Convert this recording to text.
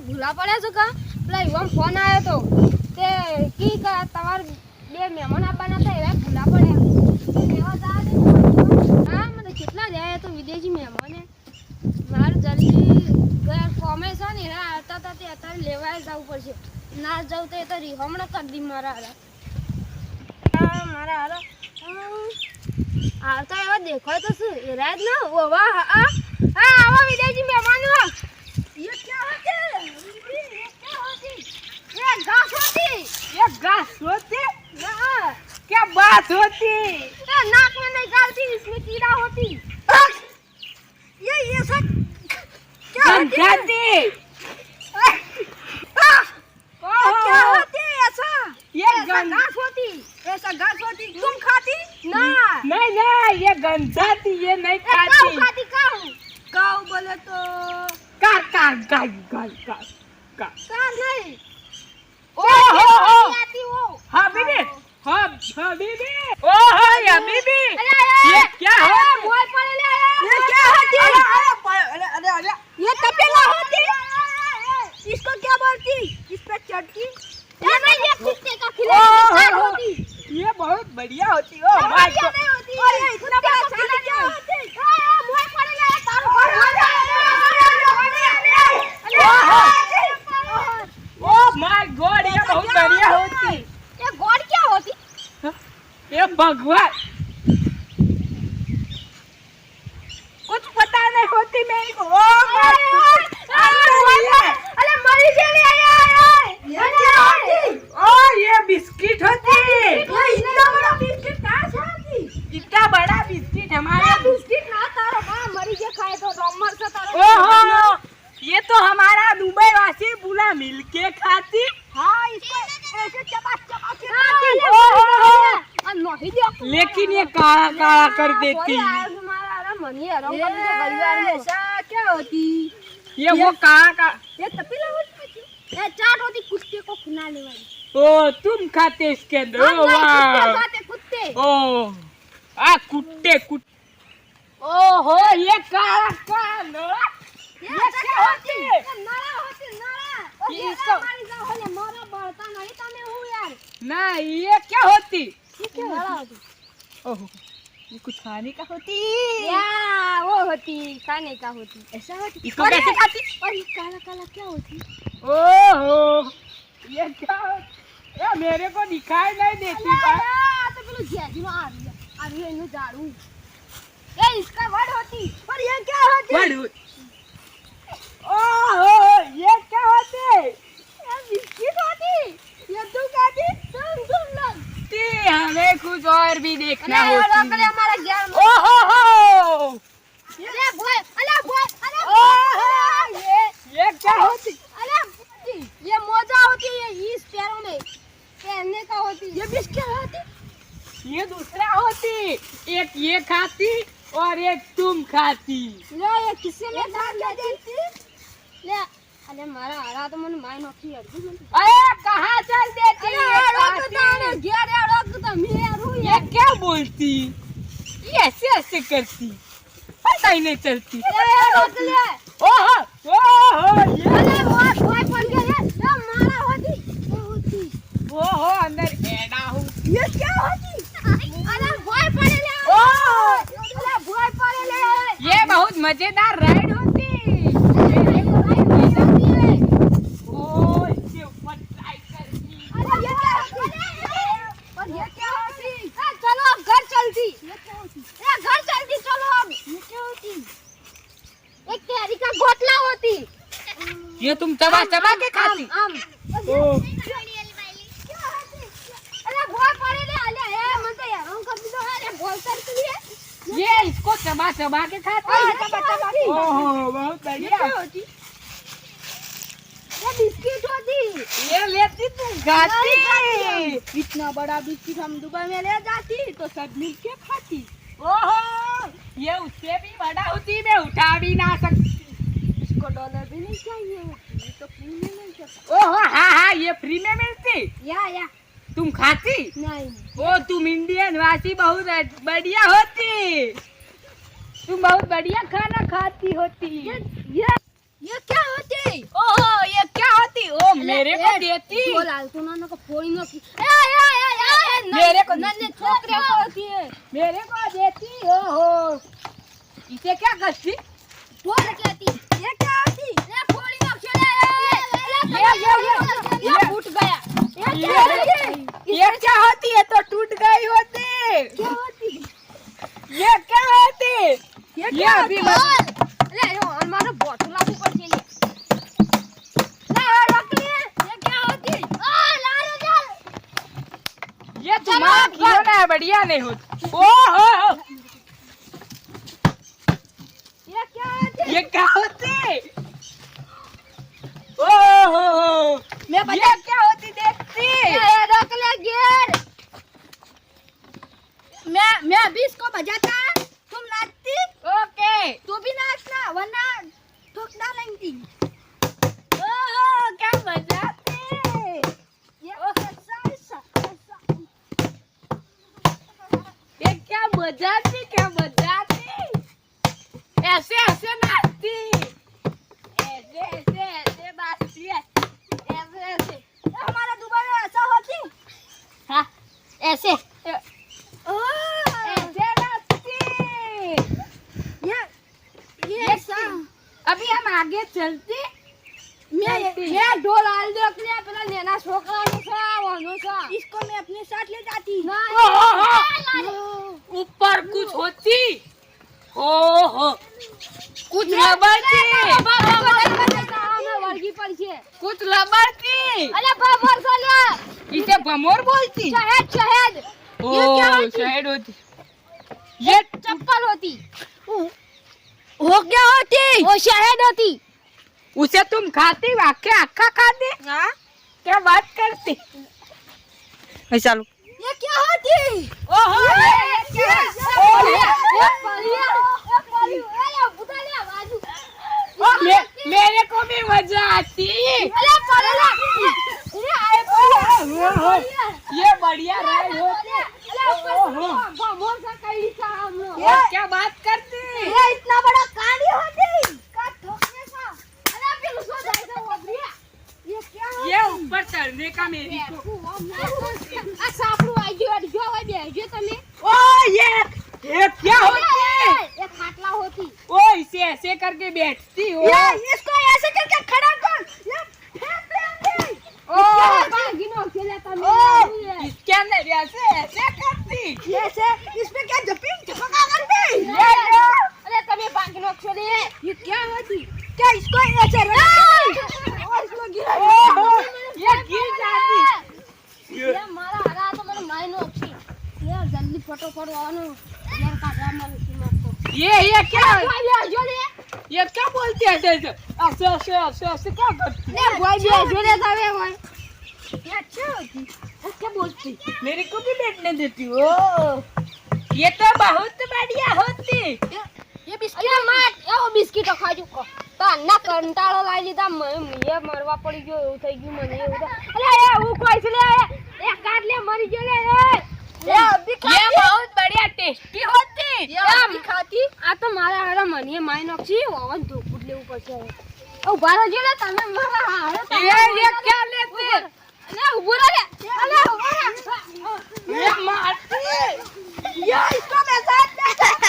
ભૂલા પડ્યા છો કા પેલા યુવાન ફોન આવ્યો તો તે કી કા તમાર બે મહેમાન આવવાના હતા એવા ભૂલા પડ્યા કેવા જા દે હા મને કેટલા જાય તો વિદેશી મહેમાને માર જલ્દી ઘર કોમે છે ને એના આવતા હતા તે અત્યારે લેવા જવું પડશે ના જાવ તો એ તો હમણાં કરી દી મારા હારા આવતા એવા દેખાય તો શું એ રાત ના વાહ હા આવા વિદેશી મહેમાન ये क्या होते ये क्या होती ये घास होती ये घास होती हाँ क्या बात होती ये नाक में नहीं डालती इसमें कीड़ा होती ये सब क्या गंजाती क्या होती ऐसा ये घास होती ऐसा घास होती तुम खाती ना नहीं नहीं ये गंजाती ये नहीं काऊ खाती खाती काऊ काऊ बोले तो का नहीं ओहो आती वो हाँ बीबी हाँ बीबी ओहो या बीबी ये क्या है मोय पड़े ले ये क्या होती अरे ये तपेला होती इसको क्या बोलती इस पे चटकी ये नहीं ये कुत्ते का खिलौना होती ये बहुत बढ़िया होती ओ माय गॉड अरे इतना बड़ा छाला क्या होती मोय पड़े ले तारो ओ माय गॉड ये बहुत बढ़िया होती ये गॉड क्या होती ये भगवान कुछ पता नहीं होती मेरे को ओ अरे मरी चली आया ये क्या होती ओ ये बिस्किट होती इतना बड़ा बिस्किट कहां से आती इतना बड़ा बिस्किट हमारे बिस्किट ना तारो मां मरी जे खाए तो नंबर से तारो ओहो ये तो हमारा दुबई वासी बुला मिलके खाती हां इसको ऐसे चबा के खाती नहीं दिया लेकिन ये काला काला कर देती तुम्हारा अरे मनी है रंग कर दे परिवार में ऐसा क्या होती ये वो काला का ये तपेला होती ये चाट होती कुत्ते को खिलाने वाली ओ तुम खाते इसके अंदर ओ कुत्ते वाह खाते कुत्ते ओ आ कुत्ते ओहो ये काला काला ये क्या होती नारा होती नारा ये ये इसको- हमारी जा होले मारा बढ़ता नहीं तमे हूं यार ना ये क्या होती ये क्या नारा होती ओहो ये कुछ खाने का होती या वो होती खाने का होती ऐसा होती इसको कैसे खाती और ये काला काला क्या होती ओहो ये क्या ये मेरे को दिखाई नहीं देती का तो बोलो जैजी में आ रही है इन्हें झाड़ू ये इसका वर्ड होती और ये क्या होती ओहो ये क्या होती ये बिस्किट होती ये तू खाती तुम लोग हमें कुछ और भी देखना अरे होती हमारा ज्ञान ओहो अरे बॉय ओहो ये क्या होती अरे ये मोजा होती है इस पैरों में पहनने का होती ये बिस्किट होती ये दूसरा होती एक ये खाती और एक तुम खाती ले ये किससे ले डाल देती ले अरे मारा हरा तो मन माय नखी अड़गी मन अरे कहाँ चल देती अरे ये रोक खाती? तो ने घेरे रोक तो मैं रू ये क्या बोलती ये ऐसे ऐसे करती पता ही नहीं चलती अरे रोक ले ओहो ये अरे बॉय पड़ गया ये मारा होती ओहो अंदर एड़ा हूँ ये क्या होती अरे बॉय पड़े ले ओह! अरे बॉय पड़े ले ये बहुत मजेदार राइड होती ओह इसके ऊपर ट्राई करती अरे ये क्या होती और ये क्या होती चलो अब घर चलती ये क्या होती घर चलती चलो अब ये क्या होती एक कैरी का घोटला होती ये तुम चबा चबा के खाती आम ओह अरे बॉय पड़े ले अरे ए मन तो यार हम कर दो अरे बॉल करती है ये इसको चबा चबा के खाती ओहो बहुत बढ़िया होती ये बिस्किट होती ये लेती तुम खाती इतना बड़ा बिस्किट हम दुबई में ले जाती तो सब मिलके खाती ओहो ये उससे भी बड़ा होती मैं उठा भी ना सकती इसको डॉलर भी नहीं चाहिए होती ये तो फ्री में मिल जाता ओहो हाँ ये फ्री में मिलती या तुम खाती नहीं ओ तुम इंडियन वासी बहुत बढ़िया होती तुम बहुत बढ़िया खाना खाती होती ये क्या होती ओहो ये ओ मेरे को देती बोल आलतू ना को फोड़ी नो की ए मेरे को नन्हे छोकरे को होती है मेरे को देती ओहो इसे क्या करती बोल कहती ये क्या होती ये फोड़ी नो चले ये फूट गया ये क्या होती है तो टूट गई होती क्या होती ये क्या होती ये अभी मत ले जो हमारा बोतल ऊपर से ले रख ले ये क्या होती ला रे चल ये तुम्हारा खिलौना है बढ़िया नहीं होता ओहो ये क्या होती ये क्या होती ओहो मैं ये क्या होती देखती ये रख ले गिर मैं अभी इसको बजाता तुम नाचती ओके तू भी नाचना वरना ठोक डालेंगी ओहो क्या बजाती ये ऐसा ये क्या बजाती ऐसे ऐसे नाचती ऐसे नाचती है ऐसे ये हमारा दुबई में ऐसा होती हाँ ऐसे ऐसे नाचती ये ऐसा अभी हम आगे चलते मैं ढोल आल दे अपने अपना लेना छोकरा नो सा वनो सा इसको मैं अपने साथ ले जाती ऊपर कुछ होती ओहो कुछ लबड़ती वर्गी पर छे कुछ लबड़ती अरे बाबर साले इसे भमोर बोलती शहद शहद ये क्या ओ होती शहद होती ये चप्पल होती वो क्या होती वो शहद होती उसे तुम खाती वाक्य आखा खाती हाँ क्या बात करती चलो ये क्या होती ओहो मेरे को भी मजा आती ये बढ़िया राइड होती क्या बात करती ये इतना बड़ा कहानी होती का ठोकने का अरे फिर उसको जाएगा वो ये क्या ये ऊपर चढ़ने का मेरी को आ सापड़ू आई जो बेजे તમે ओ ये क्या होती ये खाटला होती ओ इसे ऐसे करके बैठती हो ये इसको ऐसे करके खड़ा कर ये फेंक देंगे ओ बागिनो चले તમે इसके अंदर ऐसे करती ऐसे इसमें क्या जपिंग चपका करती ये अरे તમે बागिनो चले ये क्या होती क्या इसको ऐसे रख और इसको गिरा ये गिर जाती ये मारा हरा तो मैंने मायनो छी ये जल्दी फटाफट आनो यार का ड्रामा नहीं मत ये क्या ये जो ले ये क्या बोलती है ऐसे क्या करती ले भाई जो ले जावे भाई ये अच्छा होती वो क्या बोलती मेरे को भी बैठने देती हो ये तो बहुत बढ़िया होती ये बिस्किट अरे मार એ બિસ્કિટ ખાજો કો તો ના કંટાળો લાવી લીધા મને મરવા પડી ગયો એવું થઈ ગયું મને એવું અરે એ હું કોઈ છે લે એ કાટ લે મરી ગયો લે એ અભી ये बहुत बढ़िया टेस्टी होती ये અભી ખાતી આ તો મારા હારા મને માઈ નોક્ષી ઓવન ધોકુડ લેવું પડશે ઓ બારો જો લે તમે મારા હારે ये क्या लेते લે ઉભો રે અલે ઉભો રે ये मारती ये इसको मैं साथ